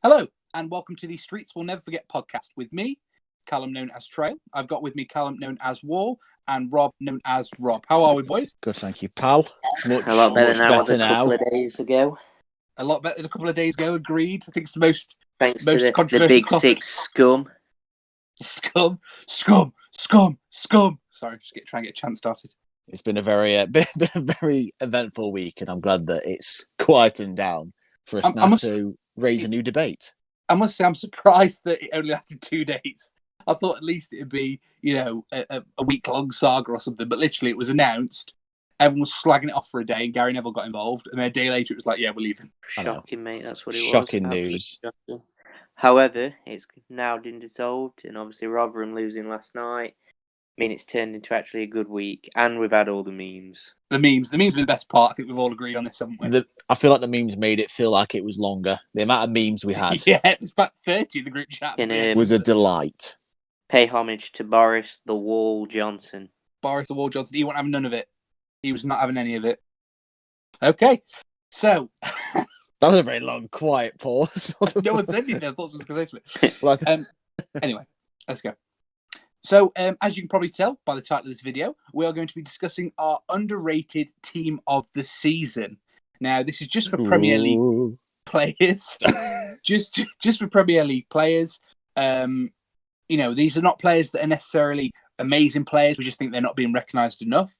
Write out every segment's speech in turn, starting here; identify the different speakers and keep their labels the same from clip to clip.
Speaker 1: Hello, and welcome to the Streets Will Never Forget podcast with me, Callum, known as Trail. I've got with me Callum, known as Wall, and Rob, known as Rob. How are we, boys?
Speaker 2: Good, thank you, pal.
Speaker 3: A lot better than I was a couple of days ago.
Speaker 1: A lot better than a couple of days ago, agreed. I think it's the most
Speaker 3: Thanks
Speaker 1: most
Speaker 3: to the
Speaker 1: controversial
Speaker 3: big
Speaker 1: topic.
Speaker 3: six scum.
Speaker 1: Scum. Sorry, just try and get a chant started.
Speaker 2: It's been a very eventful week, and I'm glad that it's quietened down for us to raise a new debate.
Speaker 1: I must say, I'm surprised that it only lasted 2 days. I thought at least it'd be, a week-long saga or something, but literally it was announced. Everyone was slagging it off for a day, and Gary Neville got involved. And then a day later, it was like, yeah, we're leaving.
Speaker 3: Shocking, mate. That's what it was.
Speaker 2: Shocking news.
Speaker 3: Shocking. However, it's now been dissolved, and obviously Rotherham losing last night. I mean, it's turned into actually a good week, and we've had all the memes.
Speaker 1: The memes were the best part. I think we've all agreed on this, haven't we?
Speaker 2: I feel like the memes made it feel like it was longer. The amount of memes we had.
Speaker 1: Yeah, it was about 30 in the group chat.
Speaker 2: Was a delight.
Speaker 3: Pay homage to Boris the Wall Johnson.
Speaker 1: Boris the Wall Johnson. He won't have none of it. He was not having any of it. Okay, so...
Speaker 2: That was a very long, quiet pause.
Speaker 1: No one said anything. I thought it was going to Anyway, let's go. So, as you can probably tell by the title of this video, we are going to be discussing our underrated team of the season. Now, this is just for Premier League players. just for Premier League players. These are not players that are necessarily amazing players. We just think they're not being recognised enough.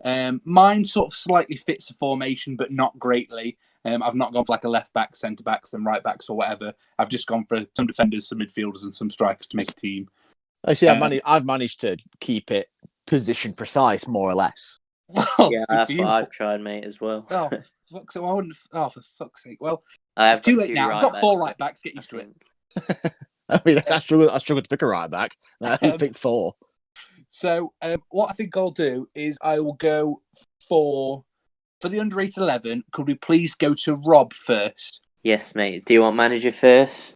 Speaker 1: Mine sort of slightly fits the formation, but not greatly. I've not gone for like a left back, centre backs, and right backs or whatever. I've just gone for some defenders, some midfielders, and some strikers to make a team.
Speaker 2: I see. I've managed to keep it position precise, more or less.
Speaker 3: Yeah, that's what I've tried, mate, as well.
Speaker 1: Oh, for fuck's sake! For fuck's sake! Well,
Speaker 3: it's
Speaker 1: too late now. I've got 4 right backs. Get used to it.
Speaker 2: I mean, I struggled to pick a right back. I picked 4.
Speaker 1: So, what I think I'll do is I will go for the underrated 11. Could we please go to Rob first?
Speaker 3: Yes, mate. Do you want manager first?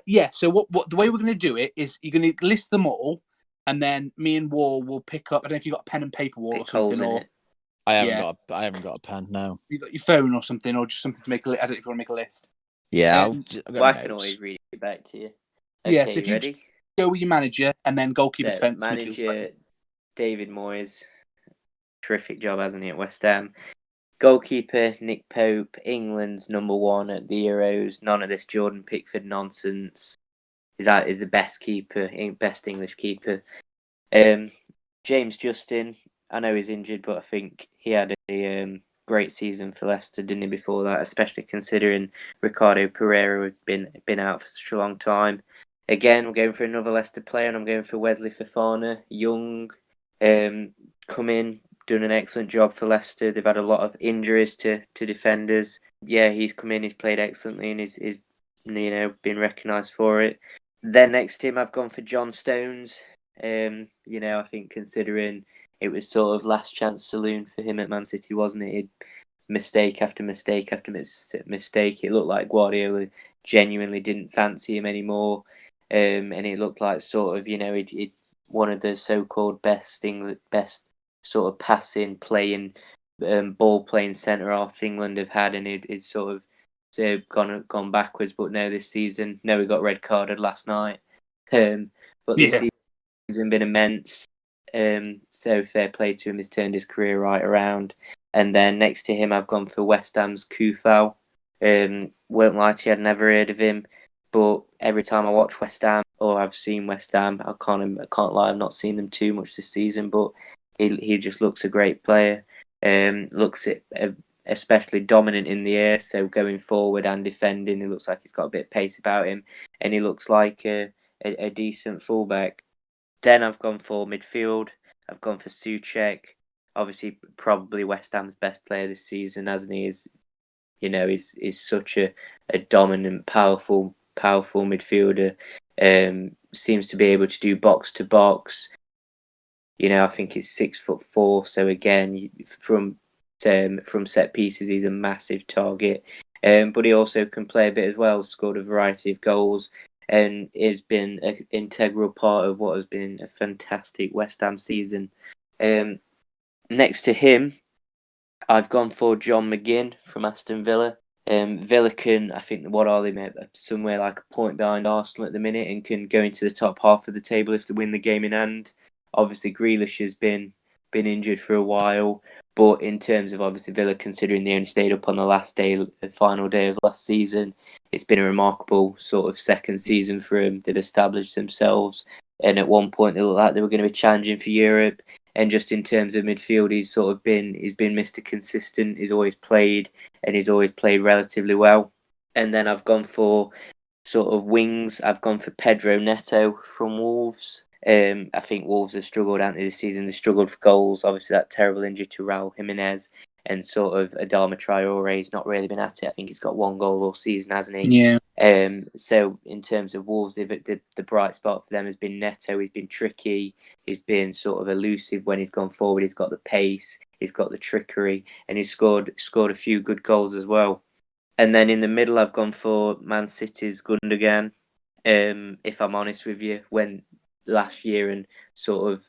Speaker 1: Yeah. So what the way we're going to do it is you're going to list them all, and then me and Wall will pick up. I don't know if you've got a pen and paper, Wall, or something. Or
Speaker 2: I haven't got a pen. No.
Speaker 1: You got your phone or something, or just something to make a list. I don't know if you want to make a list.
Speaker 2: Yeah,
Speaker 3: I can always read it back to you. Okay,
Speaker 1: yeah. So if you
Speaker 3: ready?
Speaker 1: Go with your manager, and then goalkeeper, defence.
Speaker 3: Manager David Moyes, terrific job, hasn't he, at West Ham? Goalkeeper Nick Pope, England's number 1 at the Euros. None of this Jordan Pickford nonsense. Is the best keeper, best English keeper. James Justin, I know he's injured, but I think he had a great season for Leicester, didn't he, before that? Especially considering Ricardo Pereira had been out for such a long time. Again, I'm going for another Leicester player, and I'm going for Wesley Fofana. Young, come in, done an excellent job for Leicester. They've had a lot of injuries to defenders. Yeah, he's come in, he's played excellently, and he's been recognised for it. Then next to him, I've gone for John Stones. I think considering it was sort of last chance saloon for him at Man City, wasn't it? Mistake after mistake after mistake. It looked like Guardiola genuinely didn't fancy him anymore. And it looked like sort of, he'd one of the so-called best sort of passing, playing, ball playing centre halves England have had, and it's sort of gone backwards. But no, this season, he got red carded last night. But this season been immense. So fair play to him. He's turned his career right around. And then next to him, I've gone for West Ham's Kufau. Won't lie to you, I'd never heard of him. But every time I watch West Ham, or I've seen West Ham, I can't lie, I've not seen them too much this season, but he just looks a great player. Looks especially dominant in the air, so going forward and defending, he looks like he's got a bit of pace about him, and he looks like a decent fullback. Then I've gone for midfield. I've gone for Souček. Obviously, probably West Ham's best player this season, hasn't he? He's such a dominant, powerful midfielder. Seems to be able to do box to box. I think he's 6'4", so again, from set pieces, he's a massive target. But he also can play a bit as well. Scored a variety of goals, and has been an integral part of what has been a fantastic West Ham season. Next to him, I've gone for John McGinn from Aston Villa. Villa can, I think, what are they, mate? Somewhere like a point behind Arsenal at the minute and can go into the top half of the table if they win the game in hand. Obviously, Grealish has been injured for a while, but in terms of obviously Villa, considering they only stayed up on the final day of last season, it's been a remarkable sort of second season for them. They've established themselves, and at one point they looked like they were going to be challenging for Europe. And just in terms of midfield, he's been Mr. Consistent. He's always played relatively well. And then I've gone for sort of wings. I've gone for Pedro Neto from Wolves. I think Wolves have struggled, haven't they, this season? They struggled for goals. Obviously, that terrible injury to Raul Jimenez and sort of Adama Traore's not really been at it. I think he's got 1 goal all season, hasn't he?
Speaker 1: Yeah.
Speaker 3: So in terms of Wolves, the bright spot for them has been Neto. He's been tricky. He's been sort of elusive when he's gone forward. He's got the pace. He's got the trickery, and he's scored a few good goals as well. And then in the middle, I've gone for Man City's Gundogan. If I'm honest with you, when last year and sort of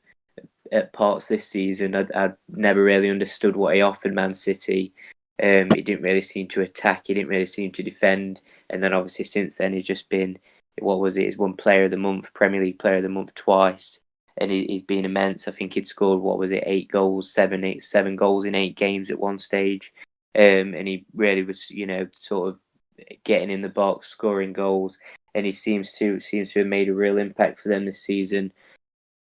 Speaker 3: at parts this season, I'd never really understood what he offered Man City. He didn't really seem to attack. He didn't really seem to defend. And then obviously since then, he's just been, what was it? He's won Player of the Month, Premier League Player of the Month twice. And he's been immense. I think he'd scored, 8 goals, 7 goals in 8 games at one stage. And he really was, sort of getting in the box, scoring goals. And he seems to have made a real impact for them this season.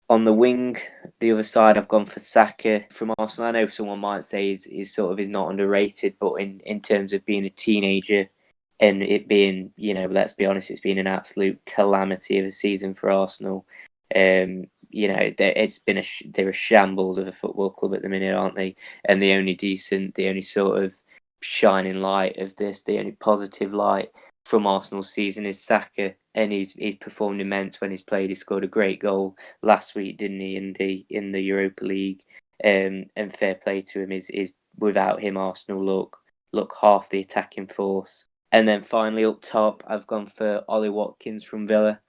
Speaker 3: On the wing, the other side, I've gone for Saka from Arsenal. I know someone might say he's not underrated, but in terms of being a teenager and it being, let's be honest, it's been an absolute calamity of a season for Arsenal. They're a shambles of a football club at the minute, aren't they? And the only sort of shining light of this, the only positive light from Arsenal's season is Saka, and he's performed immense when he's played. He scored a great goal last week, didn't he, in the Europa League? And fair play to him. Is without him, Arsenal look half the attacking force. And then finally up top, I've gone for Ollie Watkins from Villa.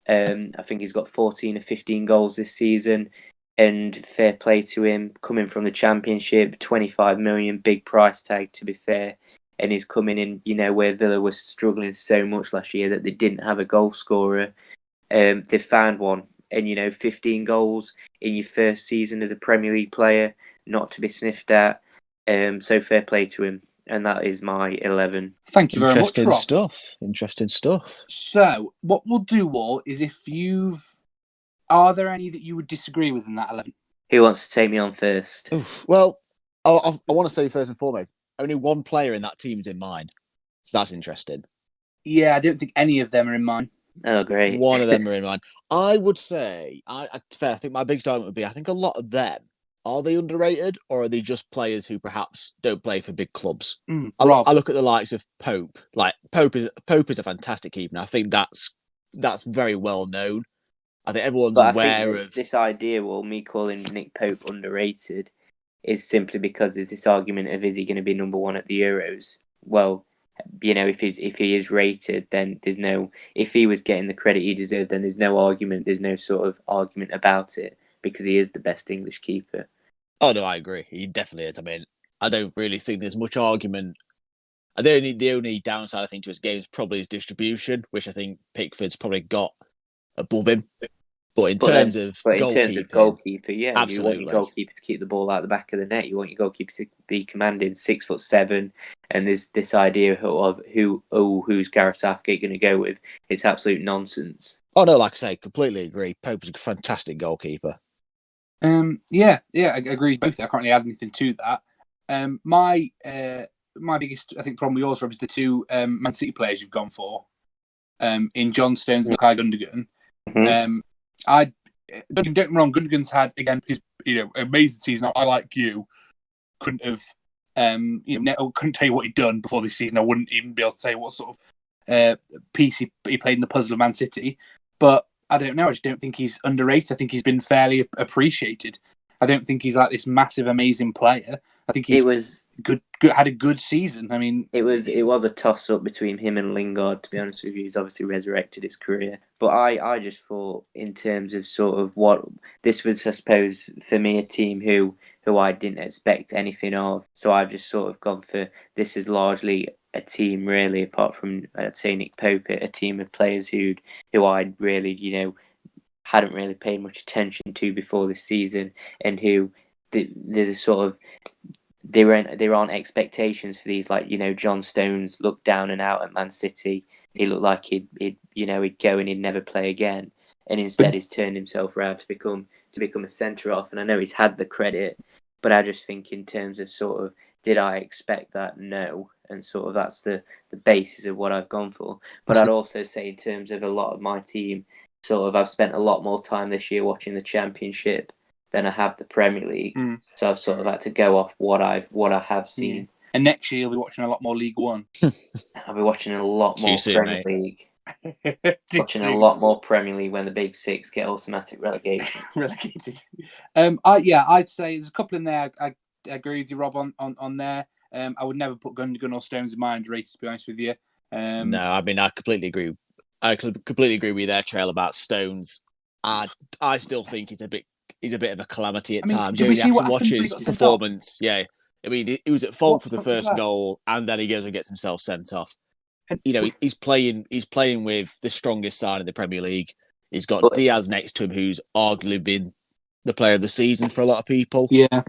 Speaker 3: I think he's got 14 or 15 goals this season, and fair play to him, coming from the Championship, 25 million, big price tag to be fair. And he's coming in, where Villa was struggling so much last year that they didn't have a goal scorer. They've found one. And, 15 goals in your first season as a Premier League player, not to be sniffed at. So fair play to him. And that is my 11.
Speaker 1: Thank you very much, Rob.
Speaker 2: Interesting stuff.
Speaker 1: So, what we'll do, War, is are there any that you would disagree with in that 11?
Speaker 3: Who wants to take me on first?
Speaker 2: Oof. Well, I want to say first and foremost, only one player in that team's in mine. So that's interesting.
Speaker 1: Yeah, I don't think any of them are in mine.
Speaker 3: Oh, great.
Speaker 2: One of them are in mine. I would say, I think my biggest argument would be, I think a lot of them, are they underrated or are they just players who perhaps don't play for big clubs? I look at the likes of Pope. Like, Pope is a fantastic keeper, and I think that's very well known. I think everyone's aware of
Speaker 3: this idea. Well, me calling Nick Pope underrated is simply because there's this argument of, is he going to be number 1 at the Euros? Well, if he is rated, then there's no. If he was getting the credit he deserved, then there's no argument. There's no sort of argument about it because he is the best English keeper.
Speaker 2: Oh no, I agree. He definitely is. I mean, I don't really think there's much argument. The only downside I think to his game is probably his distribution, which I think Pickford's probably got above him. But in terms of
Speaker 3: goalkeeper, yeah,
Speaker 2: absolutely.
Speaker 3: You want your goalkeeper to keep the ball out the back of the net. You want your goalkeeper to be commanding 6'7", and there's this idea of who's Gareth Southgate going to go with. It's absolute nonsense.
Speaker 2: Oh no, like I say, completely agree. Pope's a fantastic goalkeeper.
Speaker 1: Yeah, I agree with both. I can't really add anything to that. My biggest, I think, problem with yours, Rob, is the two Man City players you've gone for, in John Stones and Ilkay Gundogan.
Speaker 3: Mm-hmm.
Speaker 1: Don't get me wrong, Gundogan's had, again, his amazing season. I, like you, couldn't have couldn't tell you what he'd done before this season. I wouldn't even be able to say what sort of piece he played in the puzzle of Man City. But I don't know. I just don't think he's underrated. I think he's been fairly appreciated. I don't think he's like this massive, amazing player. I think it was good. Had a good season. I mean,
Speaker 3: it was a toss up between him and Lingard. To be honest with you, he's obviously resurrected his career. But I just thought in terms of sort of what this was, I suppose, for me, a team who I didn't expect anything of. So I've just sort of gone for this is largely a team really, apart from I'd say Nick Pope, a team of players who I'd really hadn't really paid much attention to before this season, and who there's a sort of there aren't expectations for these, like John Stones looked down and out at Man City. He looked like he'd go and he'd never play again, and instead he's turned himself around to become a centre off. And I know he's had the credit, but I just think in terms of sort of did I expect that? No, and sort of that's the basis of what I've gone for. But I'd also say in terms of a lot of my team, sort of I've spent a lot more time this year watching the Championship than I have the Premier League. So I've sort of had to go off what I have seen.
Speaker 1: Yeah. And next year you'll be watching a lot more League One.
Speaker 3: I'll be watching a lot more Premier League. Watching a
Speaker 1: soon.
Speaker 3: lot more Premier League when the Big Six get automatic relegation.
Speaker 1: Relegated. I'd say there's a couple in there. I agree with you, Rob, on there. I would never put Gundogan or Stones in my underrated, to be honest with you.
Speaker 2: No, I mean I completely agree. I completely agree with their trail about Stones. I still think he's a bit of a calamity at times. You have to watch his performance. Yeah, I mean he was at fault for the first goal, and then he goes and gets himself sent off. He's playing with the strongest side in the Premier League. He's got Diaz next to him, who's arguably been the player of the season for a lot of people.
Speaker 1: Yeah.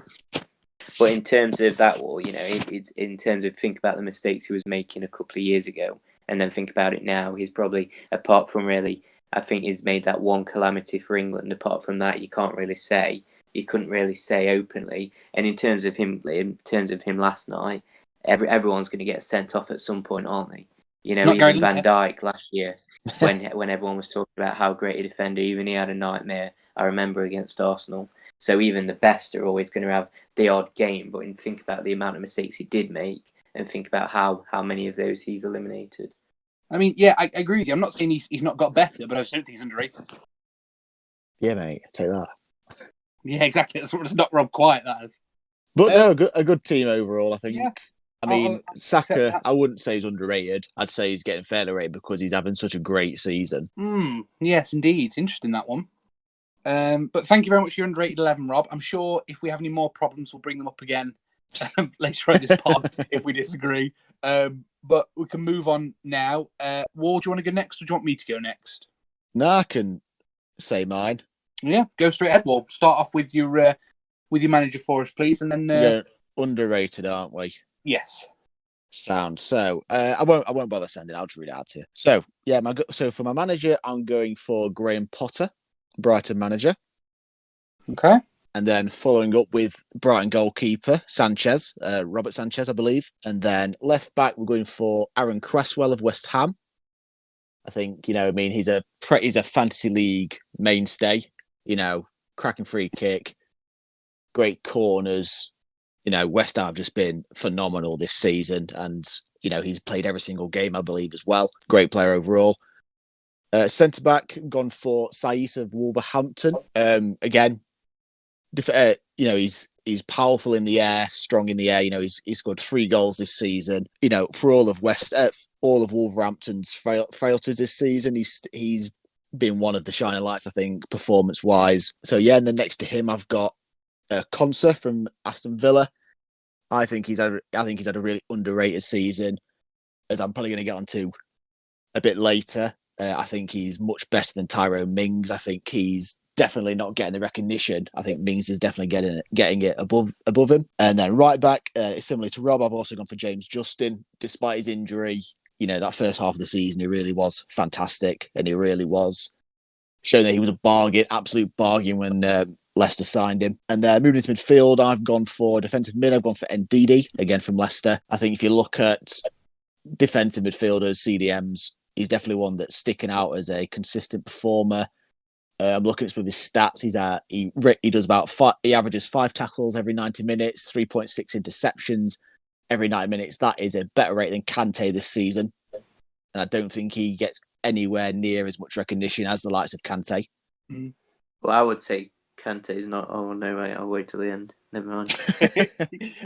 Speaker 3: But in terms of that, it's in terms of think about the mistakes he was making a couple of years ago, and then think about it now. He's probably, apart from really, I think he's made that one calamity for England. Apart from that, you couldn't really say openly. And in terms of him last night, everyone's going to get sent off at some point, aren't they? Even Van Dijk last year, when everyone was talking about how great a defender, even he had a nightmare. I remember against Arsenal. So even the best are always going to have the odd game, but think about the amount of mistakes he did make, and think about how many of those he's eliminated.
Speaker 1: I mean, yeah, I agree with you. I'm not saying he's not got better, but I just don't think he's underrated.
Speaker 2: Yeah, mate, take that.
Speaker 1: Yeah, exactly. That's what's not Rob quiet, that is.
Speaker 2: But no, a good team overall, I think.
Speaker 1: Yeah.
Speaker 2: I mean, Saka, I wouldn't say he's underrated. I'd say he's getting fairly rated because he's having such a great season.
Speaker 1: Yes, indeed. Interesting, that one. But thank you very much for your underrated 11, Rob. I'm sure if we have any more problems, we'll bring them up again later on this pod if we disagree. But we can move on now. Ward, do you want to go next, or do you want me to go next?
Speaker 2: No, I can say mine.
Speaker 1: Yeah, go straight ahead, Ward. Start off with your manager for us, please, and then
Speaker 2: we're underrated, aren't we?
Speaker 1: Yes.
Speaker 2: Sound. So I won't bother sending. I'll just read it out to you. So yeah, so for my manager, I'm going for Graham Potter, Brighton manager.
Speaker 1: Okay.
Speaker 2: And then following up with Brighton goalkeeper Sanchez, Robert Sanchez, I believe. And then left back, we're going for Aaron Cresswell of West Ham. I think he's a fantasy league mainstay. Cracking free kick, great corners. West Ham have just been phenomenal this season, and he's played every single game, I believe, as well. Great player overall. Centre back, gone for Saiz of Wolverhampton. Again, he's powerful in the air, strong in the air. He's scored 3 goals this season. For all of Wolverhampton's frailties this season, he's been one of the shining lights, I think, performance-wise. So yeah, and then next to him, I've got Konsa from Aston Villa. I think he's had a really underrated season, as I'm probably going to get onto a bit later. I think he's much better than Tyrone Mings. I think he's definitely not getting the recognition. I think Mings is definitely getting it above him. And then right back, similar to Rob, I've also gone for James Justin. Despite his injury, that first half of the season, he really was fantastic, and he really was showing that he was a bargain, absolute bargain when Leicester signed him. And moving into midfield, I've gone for defensive mid. I've gone for Ndidi, again from Leicester. I think if you look at defensive midfielders, CDMs, he's definitely one that's sticking out as a consistent performer. I'm looking at some of his stats. He does about he averages 5 tackles every 90 minutes, 3.6 interceptions every 90 minutes. That is a better rate than Kante this season. And I don't think he gets anywhere near as much recognition as the likes of Kante.
Speaker 3: Well, I would say Kante is not. Oh no, wait, I'll wait till the end. Never mind.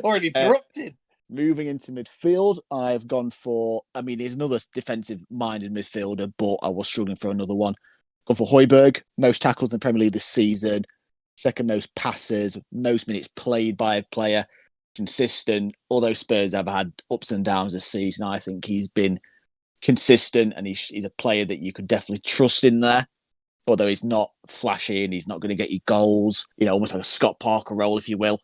Speaker 1: Already interrupted.
Speaker 2: Moving into midfield, I've gone for, he's another defensive-minded midfielder, but I was struggling for another one. Gone for Højbjerg, most tackles in the Premier League this season, second most passes, most minutes played by a player, consistent. Although Spurs have had ups and downs this season, I think he's been consistent and he's a player that you could definitely trust in there. Although he's not flashy and he's not going to get you goals, almost like a Scott Parker role, if you will.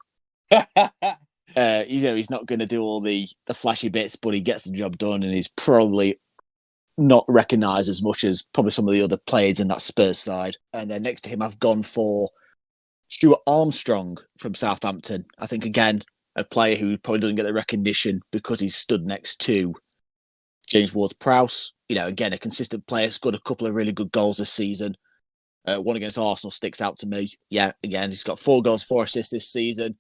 Speaker 2: He's not going to do all the flashy bits, but he gets the job done, and he's probably not recognised as much as probably some of the other players in that Spurs side. And then next to him, I've gone for Stuart Armstrong from Southampton. I think, again, a player who probably doesn't get the recognition because he's stood next to James Ward-Prowse. Again, a consistent player, scored a couple of really good goals this season. One against Arsenal sticks out to me. Yeah, again, he's got 4 goals, 4 assists this season,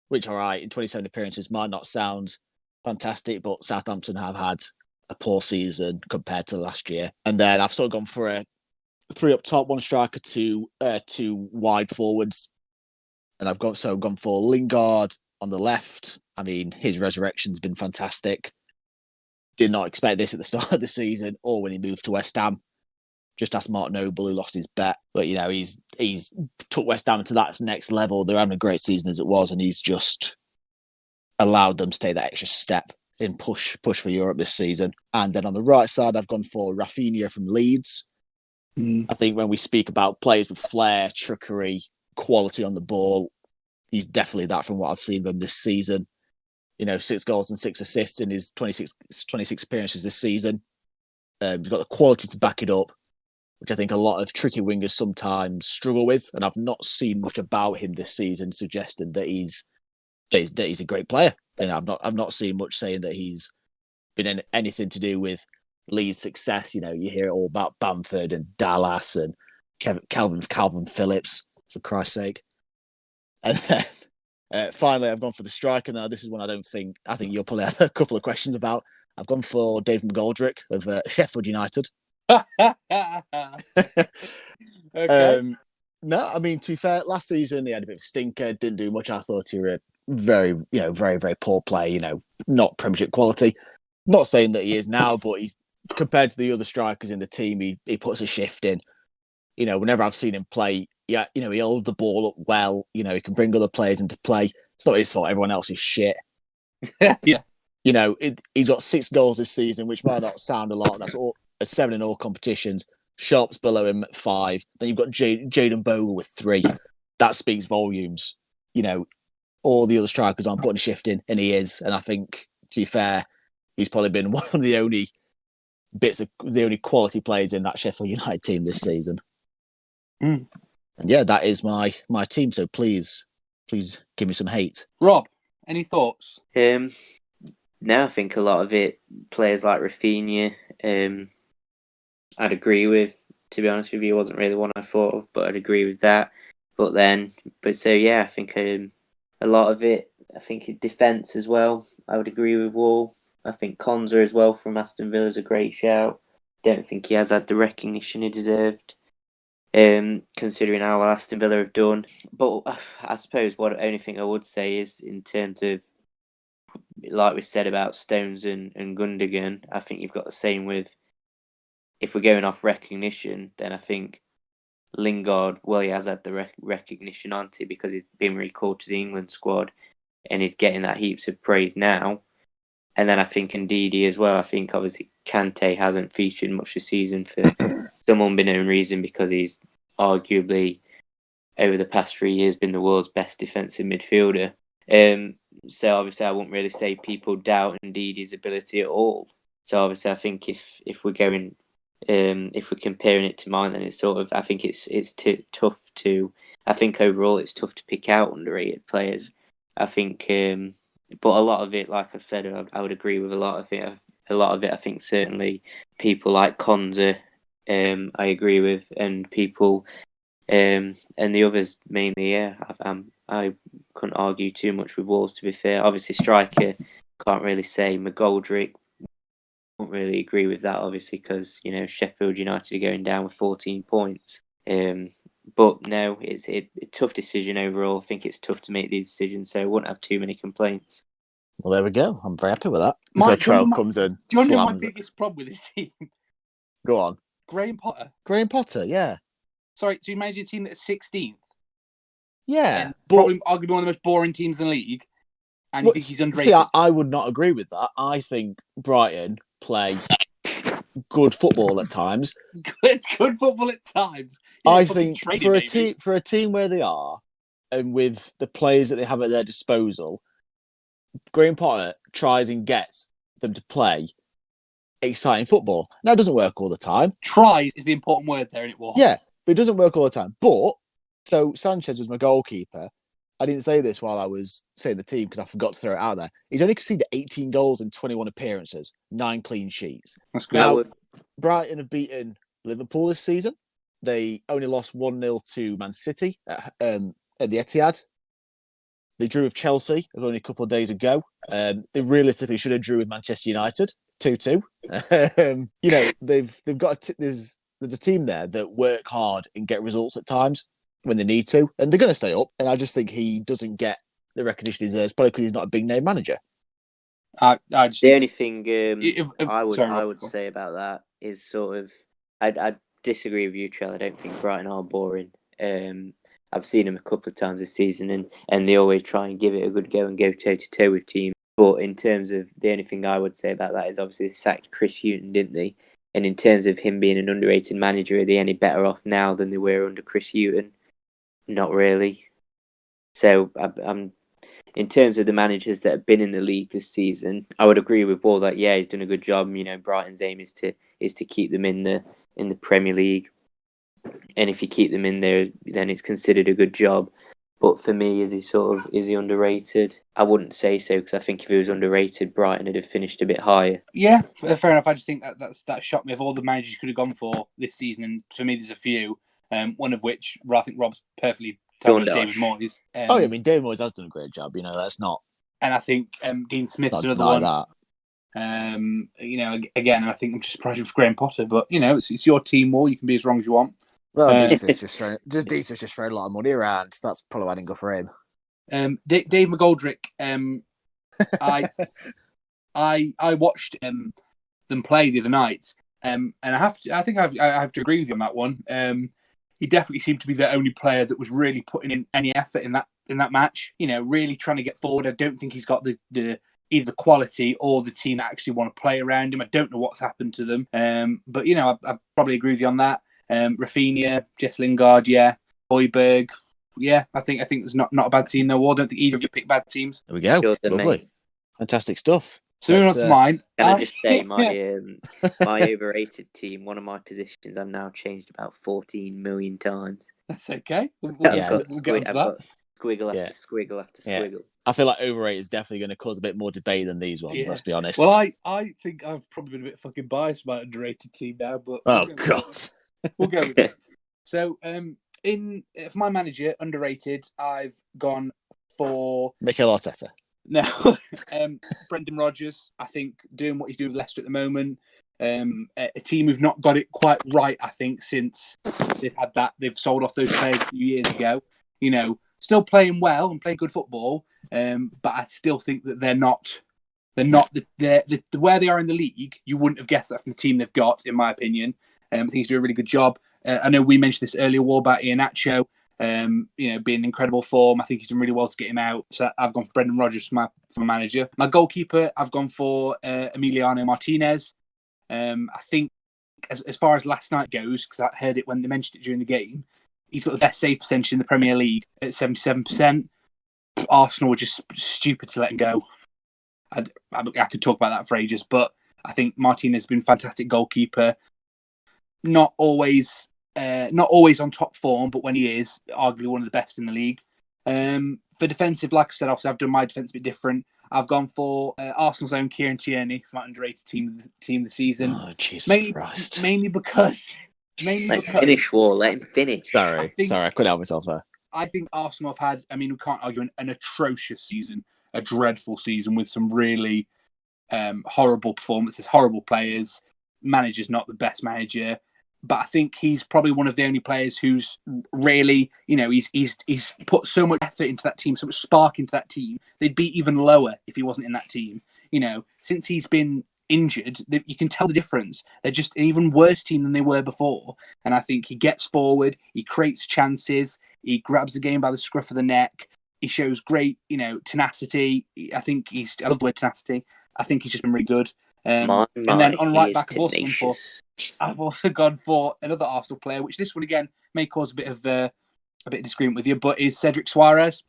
Speaker 2: which, all right, in 27 appearances might not sound fantastic, but Southampton have had a poor season compared to last year. And then I've sort of gone for a 3 up top, 1 striker, 2 wide forwards. And I've gone for Lingard on the left. His resurrection's been fantastic. Did not expect this at the start of the season or when he moved to West Ham. Just ask Mark Noble, who lost his bet. But, he's took West Ham to that next level. They're having a great season as it was, and he's just allowed them to take that extra step in push for Europe this season. And then on the right side, I've gone for Rafinha from Leeds. I think when we speak about players with flair, trickery, quality on the ball, he's definitely that from what I've seen of him this season. 6 goals and 6 assists in his 26 appearances this season. He's got the quality to back it up, which I think a lot of tricky wingers sometimes struggle with. And I've not seen much about him this season suggesting that he's a great player. And I've not seen much saying that he's been anything to do with Leeds' success. You hear it all about Bamford and Dallas and Calvin Phillips, for Christ's sake. And then finally, I've gone for the striker. Now, this is one I think you'll probably have a couple of questions about. I've gone for Dave McGoldrick of Sheffield United.
Speaker 1: Okay.
Speaker 2: No, to be fair, last season he had a bit of a stinker, didn't do much. I thought he was a very, very, very poor player, not Premiership quality. Not saying that he is now, but he's compared to the other strikers in the team, he puts a shift in. Whenever I've seen him play, he holds the ball up well, he can bring other players into play. It's not his fault, everyone else is shit.
Speaker 1: Yeah.
Speaker 2: He's got 6 goals this season, which might not sound a lot. That's all 7 in all competitions. Sharp's below him at 5. Then you've got Jayden Bogle with 3. That speaks volumes. All the other strikers aren't putting a shift in, and he is. And I think, to be fair, he's probably been one of the only quality players in that Sheffield United team this season. And yeah, that is my team. So please give me some hate.
Speaker 1: Rob, any thoughts?
Speaker 3: No, I think a lot of it, players like Rafinha, I'd agree with. To be honest with you, wasn't really one I thought of, but I'd agree with that. So yeah, I think a lot of it, I think defence as well, I would agree with Wall. I think Konza as well from Aston Villa is a great shout. Don't think he has had the recognition he deserved, considering how well Aston Villa have done. But I suppose the only thing I would say is in terms of, like we said about Stones and Gundogan, I think you've got the same with, if we're going off recognition, then I think Lingard, well, he has had the recognition, hasn't he, because he's been recalled to the England squad and he's getting that heaps of praise now. And then I think Ndidi as well. I think obviously Kante hasn't featured much this season for some unbeknown reason because he's arguably, over the past 3 years, been the world's best defensive midfielder. So obviously I wouldn't really say people doubt Ndidi's ability at all. So obviously I think if we're going, if we're comparing it to mine, then it's sort of, I think it's tough to, I think overall it's tough to pick out underrated players. I think, but a lot of it, like I said, I would agree with a lot of it. I think certainly people like Konza, I agree with, and people, and the others mainly, yeah. I couldn't argue too much with Wolves, to be fair. Obviously, striker, can't really say. McGoldrick, don't really agree with that, obviously, because Sheffield United are going down with 14 points. But no, it's a tough decision overall. I think it's tough to make these decisions, so I wouldn't have too many complaints.
Speaker 2: Well, there we go. I'm very happy with that. That's where Trell comes in.
Speaker 1: Do you want to know my biggest problem with this team?
Speaker 2: Go on.
Speaker 1: Graham Potter.
Speaker 2: Graham Potter, yeah.
Speaker 1: Sorry, so you manage a team that's 16th?
Speaker 2: Yeah.
Speaker 1: But probably arguably one of the most boring teams in the league. And you think he's underrated?
Speaker 2: See, I would not agree with that. I think Brighton play good football at times.
Speaker 1: Good football at times. Yeah,
Speaker 2: I think for a team where they are, and with the players that they have at their disposal, Graham Potter tries and gets them to play exciting football. Now, it doesn't work all the time.
Speaker 1: Tries is the important word there, and it was.
Speaker 2: Yeah, but it doesn't work all the time. But, so Sanchez was my goalkeeper. I didn't say this while I was saying the team because I forgot to throw it out there. He's only conceded 18 goals in 21 appearances, 9 clean sheets.
Speaker 1: That's good.
Speaker 2: Now, Brighton have beaten Liverpool this season. They only lost 1-0 to Man City at the Etihad. They drew with Chelsea only a couple of days ago. They realistically should have drew with Manchester United 2-2. They've got there's a team there that work hard and get results at times when they need to, and they're going to stay up. And I just think he doesn't get the recognition he deserves, probably because he's not a big name manager.
Speaker 3: The only thing I would say about that is sort of I disagree with you, Trell. I don't think Brighton are boring. I've seen them a couple of times this season, and they always try and give it a good go and go toe to toe with teams. But in terms of the only thing I would say about that is obviously they sacked Chris Hughton, didn't they? And in terms of him being an underrated manager, are they any better off now than they were under Chris Hughton? Not really. So I'm in terms of the managers that have been in the league this season, I would agree with Wall that he's done a good job. You know, Brighton's aim is to keep them in the Premier League, and if you keep them in there, then it's considered a good job. But for me, is he underrated? I wouldn't say so, because I think if he was underrated, Brighton would have finished a bit higher.
Speaker 1: Yeah, fair enough. I just think that shocked me of all the managers you could have gone for this season, and for me, there's a few. One of which I think Rob's perfectly told us, David Moyes.
Speaker 2: I mean, David Moyes has done a great job. That's not.
Speaker 1: And I think Dean Smith's another one. That. Again, I think I'm just surprised with Graham Potter, but it's your team, Wall. You can be as wrong as you want.
Speaker 2: Well, Dean Smith's just throwing a lot of money around. That's probably why I didn't go for him.
Speaker 1: Dave McGoldrick. I watched them play the other night, and I have to agree with you on that one. He definitely seemed to be the only player that was really putting in any effort in that match. Really trying to get forward. I don't think he's got the either quality or the team that actually want to play around him. I don't know what's happened to them. But I probably agree with you on that. Rafinha, Jess Lingard, Højbjerg, I think there's not a bad team there. I don't think either of you picked bad teams.
Speaker 2: There we go. Lovely, fantastic stuff.
Speaker 1: So moving on to mine.
Speaker 3: Can I just say my overrated team? One of my positions I've now changed about 14 million times.
Speaker 1: That's okay.
Speaker 3: We'll get on to that. Squiggle after squiggle after squiggle.
Speaker 2: I feel like overrated is definitely going to cause a bit more debate than these ones. Let's be honest.
Speaker 1: Well, I think I've probably been a bit fucking biased by underrated team now, but
Speaker 2: God,
Speaker 1: we'll go with it. So, for my manager, underrated, I've gone for
Speaker 2: Mikel Arteta.
Speaker 1: No, Brendan Rodgers. I think doing what he's doing with Leicester at the moment. A team who've not got it quite right, I think, since they've sold off those players a few years ago. Still playing well and playing good football, but I still think that they're not where they are in the league. You wouldn't have guessed that from the team they've got, in my opinion. I think he's doing a really good job. I know we mentioned this earlier, War, about Iheanacho, being in incredible form. I think he's done really well to get him out. So I've gone for Brendan Rodgers for my manager. My goalkeeper, I've gone for Emiliano Martinez. I think as far as last night goes, because I heard it when they mentioned it during the game, he's got the best save percentage in the Premier League at 77%. Arsenal were just stupid to let him go. I could talk about that for ages, but I think Martinez has been a fantastic goalkeeper. Not always on top form, but when he is, arguably one of the best in the league. For defensive, like I said, obviously I've done my defence a bit different. I've gone for Arsenal's own Kieran Tierney, my underrated team of the season.
Speaker 2: Oh, Jesus Christ.
Speaker 1: Mainly because...
Speaker 3: Finish, Wall. Let him finish.
Speaker 2: Sorry, I couldn't help myself there.
Speaker 1: I think Arsenal have had, we can't argue, an atrocious season, a dreadful season with some really horrible performances, horrible players. Manager's not the best manager. but I think he's probably one of the only players who's really, he's put so much effort into that team, so much spark into that team. They'd be even lower if he wasn't in that team. Since he's been injured, you can tell the difference. They're just an even worse team than they were before. And I think he gets forward, he creates chances, he grabs the game by the scruff of the neck. He shows great, tenacity. I love the word tenacity. I think he's just been really good. And then on right back, I've also gone for another Arsenal player, which this one again may cause a bit of disagreement with you, but is Cedric Soares.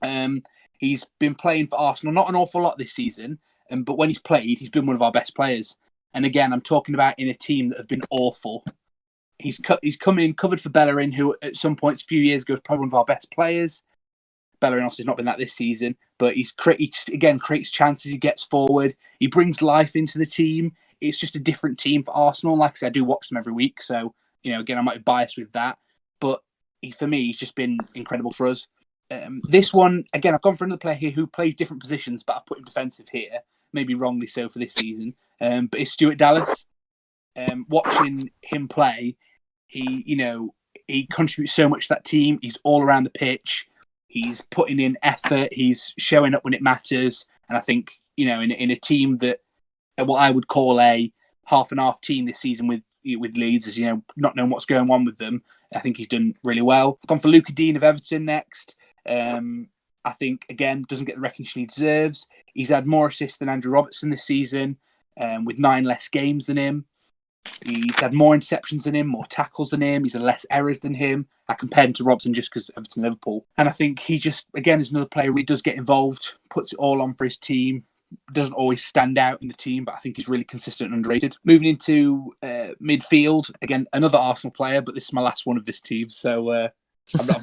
Speaker 1: He's been playing for Arsenal, not an awful lot this season, but when he's played, he's been one of our best players. And again, I'm talking about in a team that have been awful. He's come in, covered for Bellerin, who at some points a few years ago was probably one of our best players. Bellerin obviously has not been that this season, but he creates chances, he gets forward, he brings life into the team. It's just a different team for Arsenal. Like I said, I do watch them every week, so again, I might be biased with that, but for me, he's just been incredible for us. This one, again, I've gone for another player here who plays different positions, but I've put him defensive here, maybe wrongly so for this season. But it's Stuart Dallas. Watching him play, he contributes so much to that team. He's all around the pitch. He's putting in effort. He's showing up when it matters. And I think, in a team that what I would call a half and half team this season with Leeds, as not knowing what's going on with them, I think he's done really well. I've gone for Luca Dean of Everton next. I think, again, doesn't get the recognition he deserves. He's had more assists than Andrew Robertson this season, with 9 less games than him. He's had more interceptions than him, more tackles than him. He's had less errors than him. I compared him to Robson just because of Everton Liverpool. And I think he just, again, is another player who does get involved, puts it all on for his team, doesn't always stand out in the team, but I think he's really consistent and underrated. Moving into midfield, again, another Arsenal player, but this is my last one of this team, so I've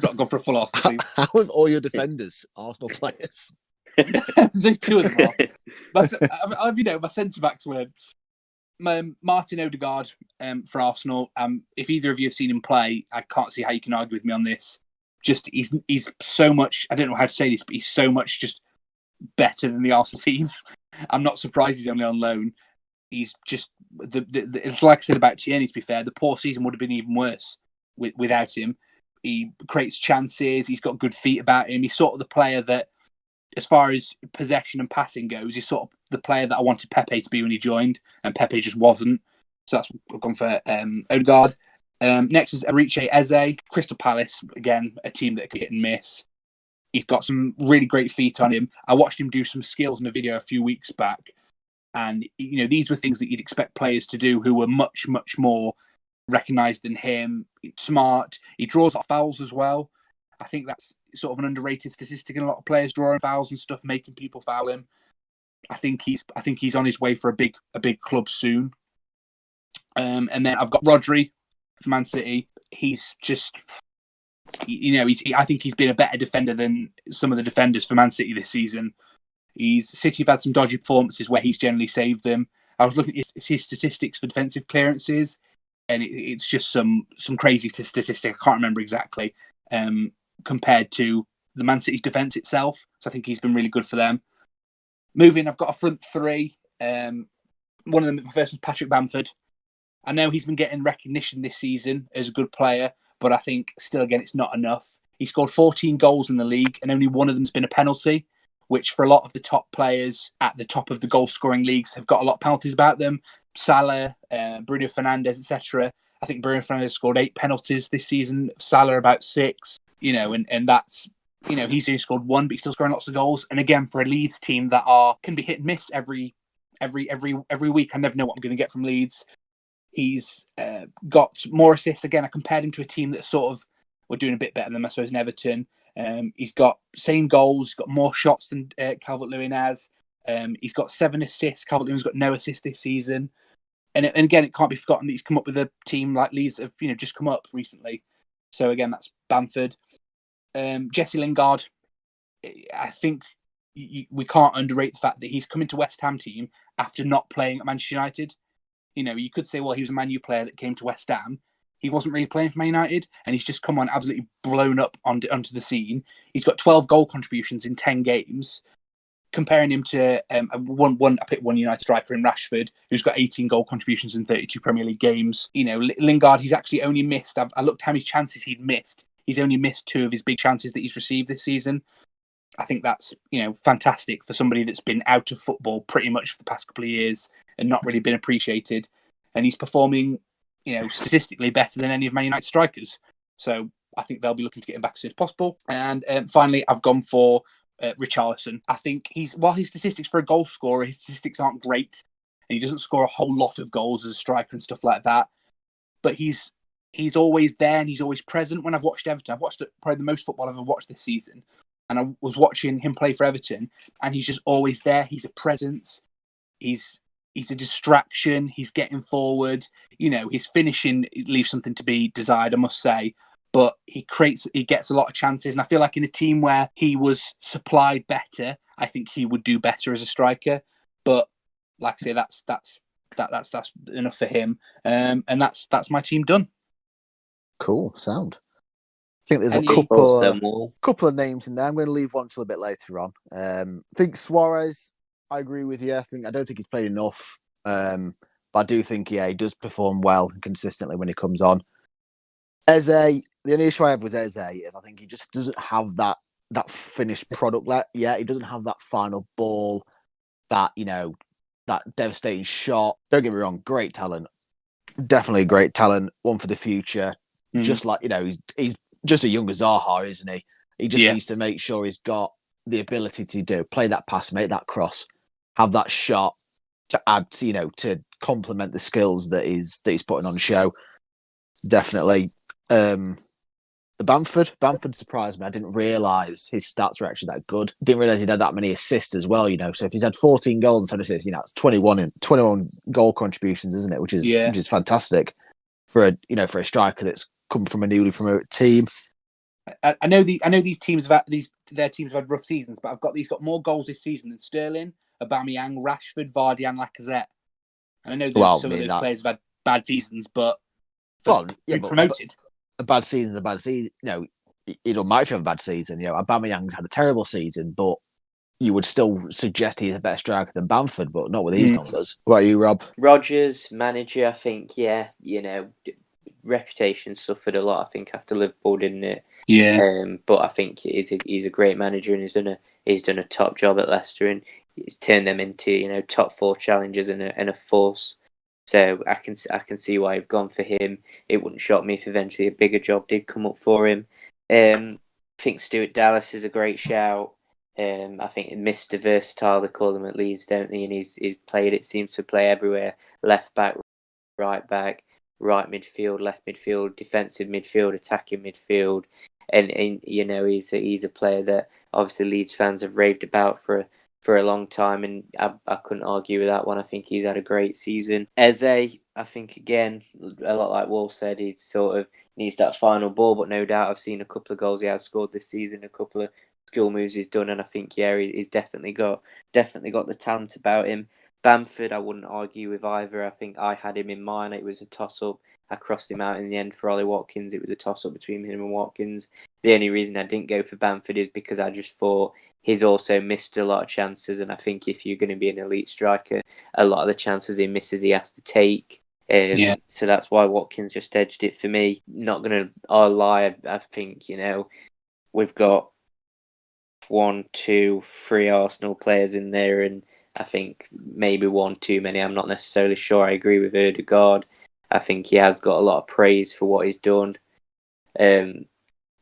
Speaker 1: not gone for a full Arsenal team.
Speaker 2: How have all your defenders Arsenal players?
Speaker 1: There's 2 of them are. My centre-backs were Martin Odegaard for Arsenal. If either of you have seen him play, I can't see how you can argue with me on this. Just he's so much, I don't know how to say this, but he's so much just better than the Arsenal team. I'm not surprised he's only on loan. He's just it's like I said about Tierney, to be fair, the poor season would have been even worse without him. He creates chances, he's got good feet about him. He's sort of the player that, as far as possession and passing goes, he's sort of the player that I wanted Pepe to be when he joined, and Pepe just wasn't. So that's what I've gone for Odegaard. Next is Eriche Eze, Crystal Palace, again, a team that could hit and miss. He's got some really great feet on him. I watched him do some skills in a video a few weeks back, and these were things that you'd expect players to do who were much, much more recognised than him. He's smart. He draws off fouls as well. I think that's sort of an underrated statistic in a lot of players drawing fouls and stuff, making people foul him. I think he's on his way for a big club soon. And then I've got Rodri for Man City. He's just, I think he's been a better defender than some of the defenders for Man City this season. City have had some dodgy performances where he's generally saved them. I was looking at his statistics for defensive clearances, and it's just some crazy statistic. I can't remember exactly. Compared to the Man City's defence itself. So I think he's been really good for them. Moving, I've got a front 3. One of them, my first was Patrick Bamford. I know he's been getting recognition this season as a good player, but I think still, again, it's not enough. He scored 14 goals in the league, and only one of them's been a penalty, which for a lot of the top players at the top of the goal-scoring leagues have got a lot of penalties about them. Salah, Bruno Fernandes, etc. I think Bruno Fernandes scored 8 penalties this season. Salah about 6. And that's, he's only scored 1, but he's still scoring lots of goals. And again, for a Leeds team that can be hit and miss every week, I never know what I'm going to get from Leeds. He's got more assists. Again, I compared him to a team that sort of were doing a bit better than, I suppose, in Everton. He's got same goals. He's got more shots than Calvert-Lewin has. He's got 7 assists. Calvert-Lewin's got no assists this season. And again, it can't be forgotten that he's come up with a team like Leeds that have just come up recently. So again, that's Bamford. Jesse Lingard, I think we can't underrate the fact that he's come into West Ham team after not playing at Manchester United. You could say, well, he was a Man U player that came to West Ham. He wasn't really playing for Man United, and he's just come on absolutely blown up onto the scene. He's got 12 goal contributions in 10 games. comparing him to I picked one United striker in Rashford, who's got 18 goal contributions in 32 Premier League games. You know, Lingard, he's actually only missed. I looked how many chances he'd missed. He's only missed 2 of his big chances that he's received this season. I think that's, you know, fantastic for somebody that's been out of football pretty much for the past couple of years and not really been appreciated. And he's performing, you know, statistically better than any of Man United strikers. So I think they'll be looking to get him back as soon as possible. And finally, I've gone for Richarlison. I think while his statistics for a goal scorer, his statistics aren't great, and he doesn't score a whole lot of goals as a striker and stuff like that. But he's always there and he's always present. When I've watched Everton, I've watched probably the most football I've ever watched this season. And I was watching him play for Everton, and he's just always there. He's a presence. He's a distraction. He's getting forward. You know, his finishing leaves something to be desired, I must say. But he gets a lot of chances, and I feel like in a team where he was supplied better, I think he would do better as a striker. But like I say, that's enough for him, and that's my team done.
Speaker 2: Cool, sound. I think there's couple of names in there. I'm going to leave one till a bit later on. I think Suarez, I agree with you. I don't think he's played enough, but I do think he does perform well and consistently when he comes on. Eze, the only issue I have with Eze is I think he just doesn't have that finished product yet. He doesn't have that final ball, that devastating shot. Don't get me wrong, great talent, definitely a great talent, one for the future. Just like, he's just a younger Zaha, isn't he? He just needs to make sure he's got the ability to play that pass, make that cross, have that shot to add, to complement the skills that he's putting on show. Definitely. Bamford surprised me. I didn't realise his stats were actually that good. Didn't realise he'd had that many assists as well, So if he's had 14 goals and 7 assists, it's 21 goal contributions, isn't it? Which is fantastic for a striker that's come from a newly promoted team.
Speaker 1: I know these teams have had rough seasons, but he's got more goals this season than Sterling, Aubameyang, Rashford, Vardy, and Lacazette. And I know some of those players have had bad seasons, but promoted.
Speaker 2: A bad season's a bad season. It don't matter if you have a bad season. Aubameyang's had a terrible season, but you would still suggest he's a better striker than Bamford, but not with these numbers. What about you, Rob?
Speaker 3: Rodgers, manager, I think, reputation suffered a lot, I think, after Liverpool, didn't it?
Speaker 1: Yeah.
Speaker 3: But I think he's a great manager, and he's done a top job at Leicester, and he's turned them into top 4 challengers and a force. So I can see why you've gone for him. It wouldn't shock me if eventually a bigger job did come up for him. I think Stuart Dallas is a great shout. I think Mr. Versatile, they call him at Leeds, don't they? And he's played, it seems to play everywhere. Left back, right back, right midfield, left midfield, defensive midfield, attacking midfield. And he's a player that obviously Leeds fans have raved about for a long time, and I couldn't argue with that one. I think he's had a great season. Eze, I think, again, a lot like Wolf said, he sort of needs that final ball, but no doubt I've seen a couple of goals he has scored this season, a couple of skill moves he's done, and I think, he's definitely got the talent about him. Bamford, I wouldn't argue with either. I think I had him in mind. It was a toss-up. I crossed him out in the end for Ollie Watkins. It was a toss-up between him and Watkins. The only reason I didn't go for Bamford is because I just thought he's also missed a lot of chances, and I think if you're going to be an elite striker, a lot of the chances he misses he has to take. So that's why Watkins just edged it for me. Not going to lie, I think, we've got 1, 2, 3 Arsenal players in there, and I think maybe 1 too many. I'm not necessarily sure. I agree with Ødegaard. I think he has got a lot of praise for what he's done.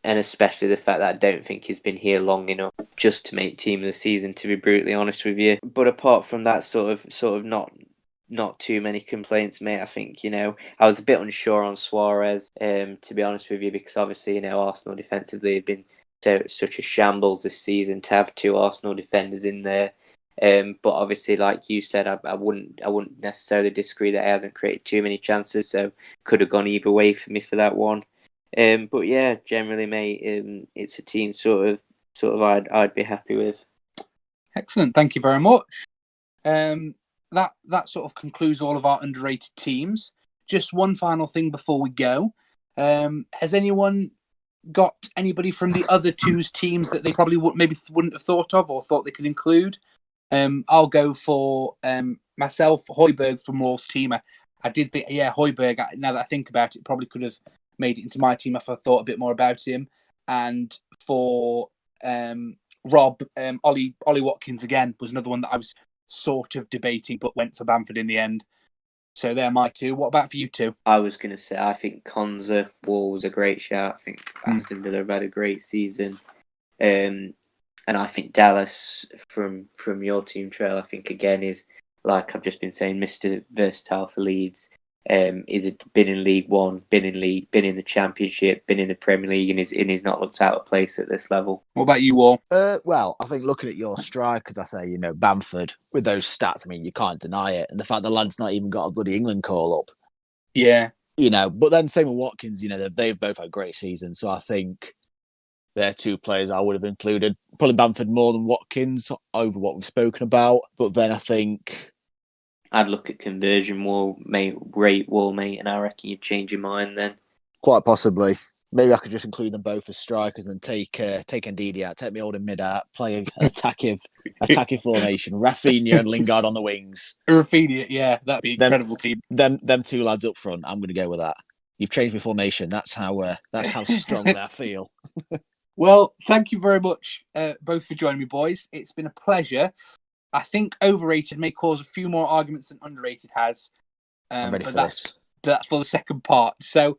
Speaker 3: And especially the fact that I don't think he's been here long enough just to make team of the season, to be brutally honest with you. But apart from that, sort of not too many complaints, mate. I think, I was a bit unsure on Suarez, to be honest with you, because obviously, Arsenal defensively have been such a shambles this season. To have 2 Arsenal defenders in there. But obviously, like you said, I wouldn't necessarily disagree that he hasn't created too many chances, so could have gone either way for me for that one. But yeah, generally, mate, it's a team sort of I'd be happy with.
Speaker 1: Excellent, thank you very much. That sort of concludes all of our underrated teams. Just one final thing before we go. Has anyone got anybody from the other 2's teams that they probably wouldn't have thought of or thought they could include? I'll go for myself, Højbjerg from Roy's team. I did think, Højbjerg, now that I think about it, probably could have made it into my team if I thought a bit more about him. And for Rob, Ollie Watkins again was another one that I was sort of debating, but went for Bamford in the end. So they're my two. What about for you two?
Speaker 3: I was going to say, I think Konza, Wall was a great shout. I think Aston Villa have had a great season. And I think Dallas from your team, Trail, I think again is, like I've just been saying, Mr. Versatile for Leeds. Is been in League One, been in the Championship, been in the Premier League, and he's not looked out of place at this level.
Speaker 1: What about you, Wall?
Speaker 2: Well, I think looking at your strikers, I say, Bamford with those stats. I mean, you can't deny it, and the fact the lad's not even got a bloody England call up.
Speaker 1: Yeah,
Speaker 2: but then same with Watkins. They've both had great seasons, so I think they're two players I would have included. Probably Bamford more than Watkins over what we've spoken about, but then I think
Speaker 3: I'd look at conversion rate, and I reckon you'd change your mind then.
Speaker 2: Quite possibly. Maybe I could just include them both as strikers and then take Ndidi out, take me old in mid out, play an attacking formation, Rafinha and Lingard on the wings.
Speaker 1: Rafinha, yeah, that'd be incredible team.
Speaker 2: Them two lads up front. I'm going to go with that. You've changed my formation. That's how strongly I feel.
Speaker 1: Well, thank you very much, both for joining me, boys. It's been a pleasure. I think overrated may cause a few more arguments than underrated has.
Speaker 2: I'm ready for this.
Speaker 1: That's for the second part. So,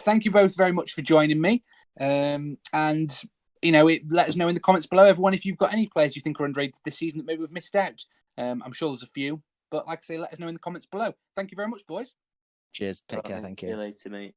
Speaker 1: thank you both very much for joining me. And let us know in the comments below, everyone, if you've got any players you think are underrated this season that maybe we've missed out. I'm sure there's a few, but like I say, let us know in the comments below. Thank you very much, boys.
Speaker 2: Cheers. Take care. Thank you.
Speaker 3: See you later, mate.